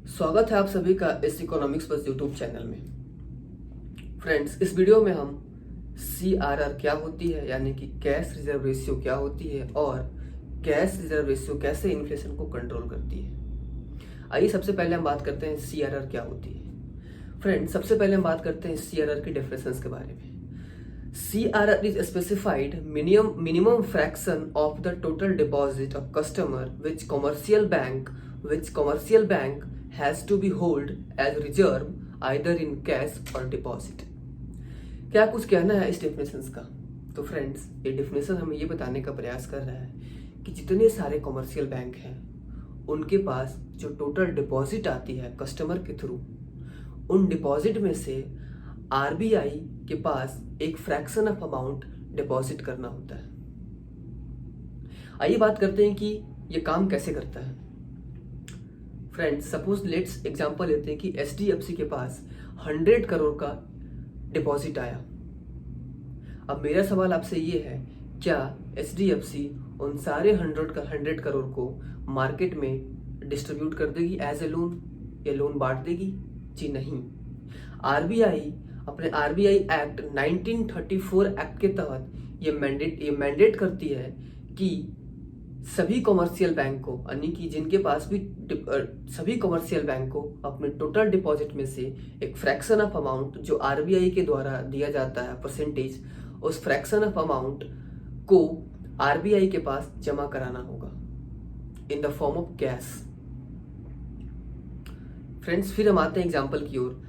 स्वागत है आप सभी का इस इकोनॉमिक्स बस यूट्यूब चैनल में। फ्रेंड्स, इस वीडियो में हम CRR क्या होती है यानी कि कैश रिजर्व रेशियो क्या होती है और कैश रिजर्व रेशियो कैसे इन्फ्लेशन को कंट्रोल करती है। आइए सबसे पहले हम बात करते हैं CRR क्या होती है। फ्रेंड्स, सबसे पहले हम बात करते हैं CRR की डेफिनेशंस के बारे में। CRR is a specified minimum fraction of the total deposit of customer which commercial bank has to be hold as reserve either in cash or deposit। क्या कुछ कहना है इस डेफिनेशंस का? तो फ्रेंड्स, ये डेफिनेशन हमें ये बताने का प्रयास कर रहा है कि जितने सारे कमर्शियल बैंक हैं उनके पास जो टोटल डिपॉजिट आती है कस्टमर के थ्रू, उन डिपॉजिट में से RBI के पास एक फ्रैक्शन ऑफ अमाउंट डिपॉजिट करना होता है। आइए बात करते हैं कि ये काम कैसे करता है। फ्रेंड्स, सपोज लेट्स एग्जांपल लेते हैं कि HDFC के पास 100 करोड़ का डिपॉजिट आया। अब मेरा सवाल आपसे ये है, क्या HDFC उन सारे 100 करोड़ को मार्केट में डिस्ट्रीब्यूट कर देगी एज ए लोन या लोन बांट देगी? जी नहीं। RBI अपने RBI एक्ट 1934 एक्ट के तहत ये मैंडेट करती है कि सभी कमर्शियल बैंक को, यानी कि जिनके पास भी सभी कमर्शियल बैंक को अपने टोटल डिपॉजिट में से एक फ्रैक्शन ऑफ अमाउंट जो RBI के द्वारा दिया जाता है परसेंटेज, उस फ्रैक्शन ऑफ अमाउंट को RBI के पास जमा कराना होगा in the form of cash. Friends, फिर हम आते हैं एग्जाम्पल की ओर।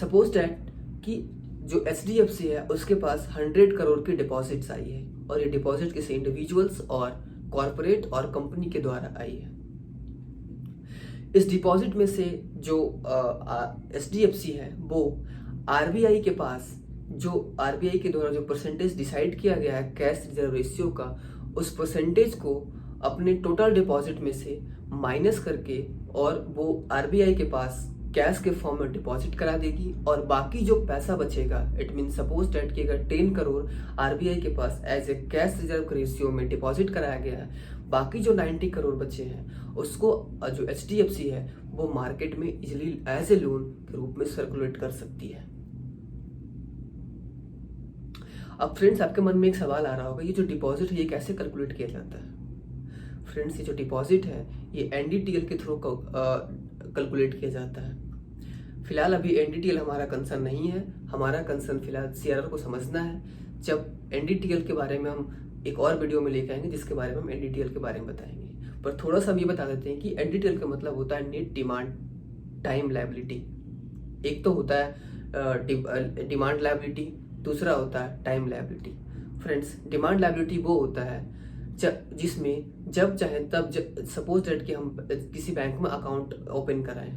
सपोज दैट कि जो HDFC है उसके पास 100 करोड़ की डिपॉजिट्स आई है और ये डिपॉजिट किसी इंडिविजुअल्स और कॉर्पोरेट और कंपनी के द्वारा आई है। इस डिपॉजिट में से जो HDFC है वो RBI के पास, जो RBI के द्वारा जो परसेंटेज डिसाइड किया गया है कैश रिजर्व रेशियो का, उस परसेंटेज को अपने टोटल डिपॉजिट में से माइनस करके और वो RBI के पास कैश के फॉर्म में डिपॉजिट करा देगी और बाकी जो पैसा बचेगा, इट मीन सपोज डेट कि अगर 10 करोड़ RBI के पास as a cash reserve ratio में डिपॉजिट कराया गया है, बाकी जो 90 करोड़ बचे हैं उसको जो HDFC है वो मार्केट में इजिली एज ए लोन के रूप में सर्कुलेट कर सकती है। अब फ्रेंड्स, आपके मन में एक सवाल आ रहा होगा, ये जो डिपॉजिट है ये कैसे कैलकुलेट किया जाता है? फ्रेंड्स, ये जो डिपॉजिट है ये NDTL के थ्रू कैलकुलेट किया जाता है। फिलहाल अभी NDTL हमारा कंसर्न नहीं है, हमारा कंसर्न फिलहाल CRR को समझना है। जब NDTL के बारे में हम एक और वीडियो में लेकर आएंगे जिसके बारे में हम NDTL के बारे में बताएंगे, पर थोड़ा सा हम ये बता देते हैं कि NDTL का मतलब होता है नेट डिमांड टाइम लायबिलिटी। एक तो होता है डिमांड लायबिलिटी, दूसरा होता है time liability. Friends, demand liability वो होता है जिसमें जब चाहे तब, सपोज दैट कि हम किसी बैंक में अकाउंट ओपन कराएं,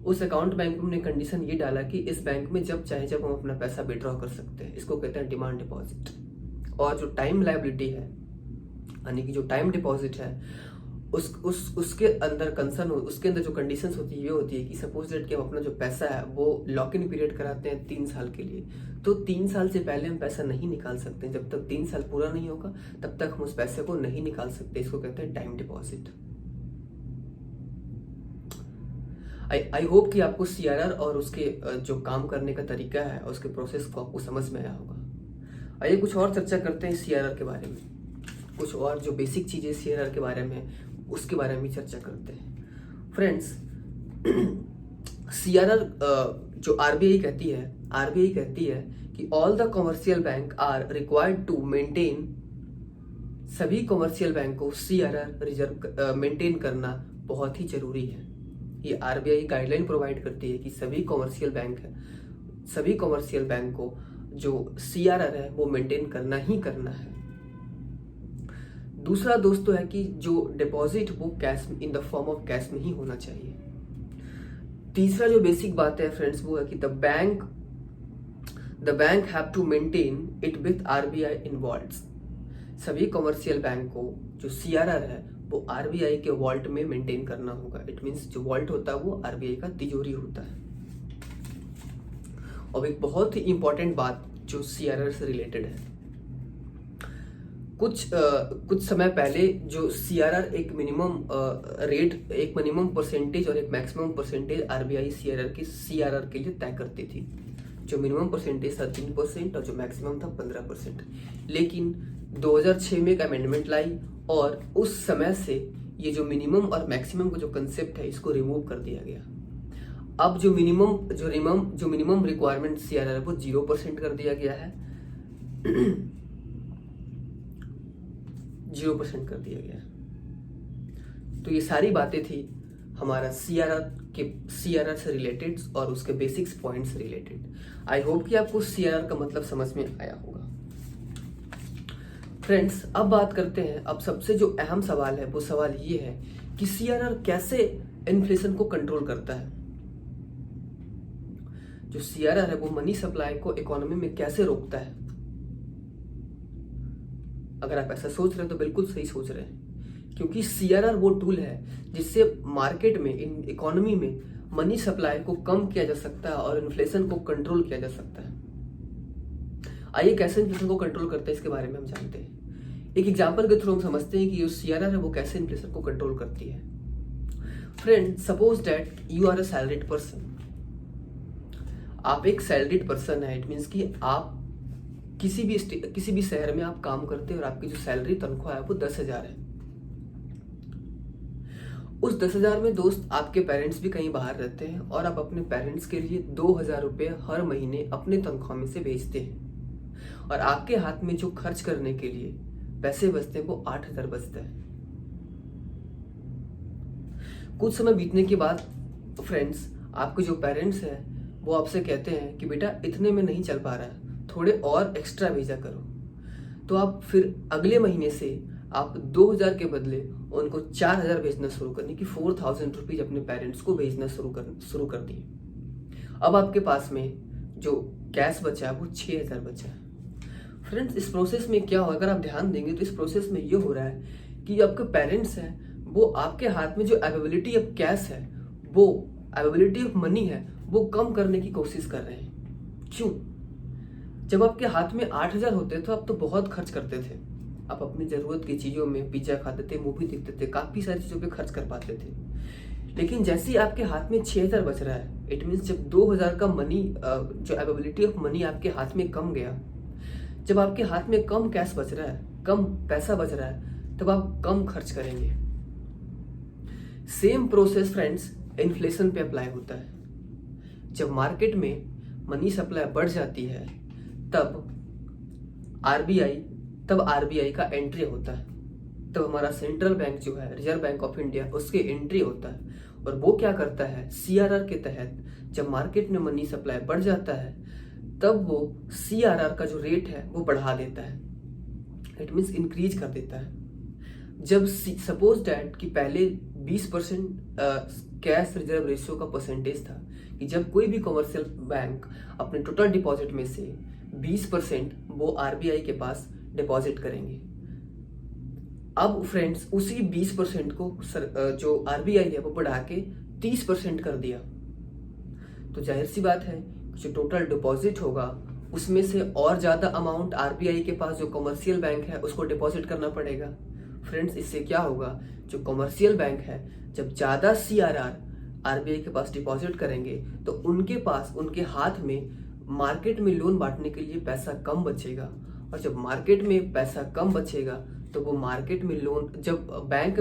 उस अकाउंट बैंक में हमने कंडीशन ये डाला कि इस बैंक में जब चाहे जब हम अपना पैसा विड्रॉ कर सकते हैं, इसको कहते हैं डिमांड डिपॉजिट। और जो टाइम लायबिलिटी है यानी कि जो टाइम डिपॉजिट है उसके अंदर कंसर्न हो, उसके अंदर जो कंडीशंस होती है ये होती है कि सपोज दैट कि हम अपना जो पैसा है वो लॉक इन पीरियड कराते हैं 3 साल के लिए, तो 3 साल से पहले हम पैसा नहीं निकाल सकते। जब तक 3 साल पूरा नहीं होगा तब तक हम उस पैसे को नहीं निकाल सकते, इसको कहते हैं टाइम डिपॉजिट। आई होप कि आपको CRR और उसके जो काम करने का तरीका है उसके प्रोसेस को आपको समझ में आया होगा। आइए कुछ और चर्चा करते हैं CRR के बारे में, कुछ और जो बेसिक चीजें CRR के बारे में उसके बारे में चर्चा करते हैं। फ्रेंड्स, CRR जो RBI कहती है कि all the commercial bank are required to maintain, सभी कमर्शियल बैंक को CRR रिजर्व मेंटेन करना बहुत ही जरूरी है। ये RBI गाइडलाइन प्रोवाइड करती है कि सभी कमर्शियल बैंक को जो CRR है वो मेंटेन करना ही करना है। दूसरा दोस्तों है कि जो डिपॉजिट वो cash in the form of cash में ही होना चाहिए। तीसरा जो बेसिक बात है फ्रेंड्स वो है कि the bank have to maintain it with RBI involved. सभी कमर्शियल बैंक को जो CRR है वो RBI के वॉल्ट में मेंटेन करना होगा। इट मींस जो वॉल्ट होता है वो RBI का तिजोरी होता है। और एक बहुत ही इंपॉर्टेंट बात जो CRR से रिलेटेड है, कुछ समय पहले जो सीआरआर एक मिनिमम रेट, एक मिनिमम परसेंटेज और एक मैक्सिमम परसेंटेज आरबीआई सीआरआर के लिए तय करती थी। जो मिनिमम परसेंटेज था 3% और जो मैक्सिमम था 15%। लेकिन 2006 में एक अमेंडमेंट लाई और उस समय से ये जो मिनिमम और मैक्सिमम का जो कंसेप्ट है इसको रिमूव कर दिया गया। अब जो मिनिमम रिक्वायरमेंट सीआरआर है वो 0% कर दिया गया है। 0% कर दिया गया। तो ये सारी बातें थी हमारा सीआरआर से रिलेटेड और उसके बेसिक्स पॉइंट्स से रिलेटेड। आई होप कि आपको सीआरआर का मतलब समझ में आया होगा। फ्रेंड्स, अब बात करते हैं, अब सबसे जो अहम सवाल है वो सवाल ये है कि सीआरआर कैसे इन्फ्लेशन को कंट्रोल करता है। जो सीआरआर है वो मनी सप्लाई को इकोनॉमी में कैसे रोकता है। अगर आप ऐसा सोच रहे हैं तो बिल्कुल सही सोच रहे हैं, क्योंकि सीआरआर वो टूल है जिससे मार्केट में, इन इकोनॉमी में मनी सप्लाई को कम किया जा सकता है और इन्फ्लेशन को कंट्रोल किया जा सकता है। आइए कैसे इन्फ्लेशन को कंट्रोल करते हैं इसके बारे में हम जानते हैं। एक एग्जांपल के थ्रू हम समझते हैं कि जो सीआरआर है वो कैसे इन्फ्लेशन को कंट्रोल करती है। Friend, suppose that you are a salaried person. आप एक सैलरीड पर्सन है, इट मीन्स कि आप किसी भी शहर में आप काम करते हैं और आपकी जो सैलरी तनख्वाह है वो 10,000 है। उस 10,000 में दोस्त आपके पेरेंट्स भी कहीं बाहर रहते हैं और आप अपने पेरेंट्स के लिए 2,000 रुपये हर महीने अपने तनख्वाह में से भेजते हैं और आपके हाथ में जो खर्च करने के लिए पैसे बचते हैं वो 8,000 बचता है। कुछ समय बीतने के बाद फ्रेंड्स, आपके जो पेरेंट्स हैं वो आपसे कहते हैं कि बेटा इतने में नहीं चल पा रहा है, थोड़े और एक्स्ट्रा भेजा करो। तो आप फिर अगले महीने से आप 2,000 के बदले उनको 4,000 भेजना शुरू करने की 4,000 रुपीज अपने पेरेंट्स को भेजना शुरू कर दिए। अब आपके पास में जो कैश बचा है वो 6,000 बचा है। फ्रेंड्स, इस प्रोसेस में क्या होगा, अगर आप ध्यान देंगे तो इस प्रोसेस में ये हो रहा है कि आपके पेरेंट्स हैं वो आपके हाथ में जो अवेलेबिलिटी ऑफ कैश है, वो अवेलेबिलिटी ऑफ मनी है, वो कम करने की कोशिश कर रहे हैं। क्यों? जब आपके हाथ में 8,000 होते तो आप तो बहुत खर्च करते थे। आप अपनी जरूरत की चीजों में पिज्जा खाते थे, मूवी देखते थे, काफी सारी चीजों पे खर्च कर पाते थे। लेकिन जैसे ही आपके हाथ में 6,000 बच रहा है, इट मीन्स जब 2,000 का मनी, जो अवेलेबिलिटी ऑफ मनी आपके हाथ में कम गया, जब आपके हाथ में कम कैश बच रहा है, कम पैसा बच रहा है, तब आप कम खर्च करेंगे। सेम प्रोसेस फ्रेंड्स इन्फ्लेशन पे अप्लाई होता है। जब मार्केट में मनी सप्लाई बढ़ जाती है तब आरबीआई का एंट्री होता है। तब हमारा सेंट्रल बैंक जो है, रिजर्व बैंक ऑफ इंडिया, उसके एंट्री होता है और वो क्या करता है, सीआरआर के तहत जब मार्केट में मनी सप्लाई बढ़ जाता है तब वो सीआरआर का जो रेट है वो बढ़ा देता है, इट मीन्स इंक्रीज कर देता है। जब सपोज दैट कि पहले 20% कैश रिजर्व रेशियो का परसेंटेज था कि जब कोई भी कमर्शियल बैंक अपने टोटल डिपॉजिट में से 20% वो आरबीआई के पास डिपॉजिट करेंगे। अब फ्रेंड्स उसी 20% को जो आरबीआई है वो बढ़ा के 30% कर दिया। तो जाहिर सी बात है जो टोटल डिपॉजिट होगा उसमें से और ज्यादा अमाउंट आरबीआई के पास जो कमर्शियल बैंक है उसको डिपॉजिट करना पड़ेगा। फ्रेंड्स, इससे क्या होगा, जो कमर्शियल बैंक है जब ज्यादा सीआरआर आरबीआई के पास डिपॉजिट करेंगे तो उनके पास, उनके हाथ में मार्केट में लोन बांटने के लिए पैसा कम बचेगा। और जब मार्केट में पैसा कम बचेगा तो वो मार्केट में लोन, जब बैंक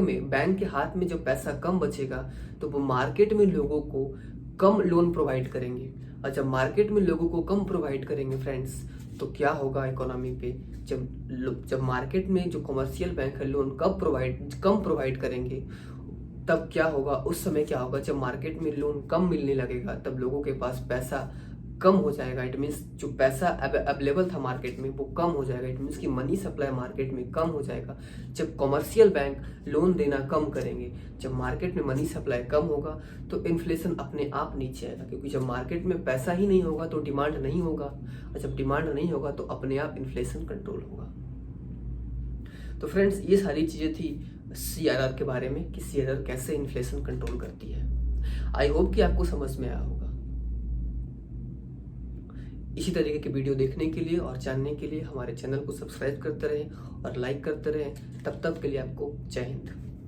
के हाथ में जब पैसा कम बचेगा तो वो मार्केट में लोगों को कम लोन प्रोवाइड करेंगे। और जब मार्केट में लोगों को कम प्रोवाइड करेंगे फ्रेंड्स, तो क्या होगा इकोनॉमी पे, जब मार्केट में जो कमर्शियल बैंक है लोन कम प्रोवाइड करेंगे, तब क्या होगा, उस समय क्या होगा, जब मार्केट में लोन कम मिलने लगेगा तब लोगों के पास पैसा कम हो जाएगा। इट मीन्स जो पैसा अवेलेबल था मार्केट में वो कम हो जाएगा। इट मीन्स कि मनी सप्लाई मार्केट में कम हो जाएगा जब कमर्शियल बैंक लोन देना कम करेंगे। जब मार्केट में मनी सप्लाई कम होगा तो इन्फ्लेशन अपने आप नीचे आएगा, क्योंकि जब मार्केट में पैसा ही नहीं होगा तो डिमांड नहीं होगा, और जब डिमांड नहीं होगा तो अपने आप इन्फ्लेशन कंट्रोल होगा। तो फ्रेंड्स, ये सारी चीजें थी सीआरआर के बारे में कि सीआरआर कैसे इन्फ्लेशन कंट्रोल करती है। आई होप कि आपको समझ में आया होगा। इसी तरीके की वीडियो देखने के लिए और जानने के लिए हमारे चैनल को सब्सक्राइब करते रहें और लाइक करते रहें। तब तक के लिए आपको जय हिंद।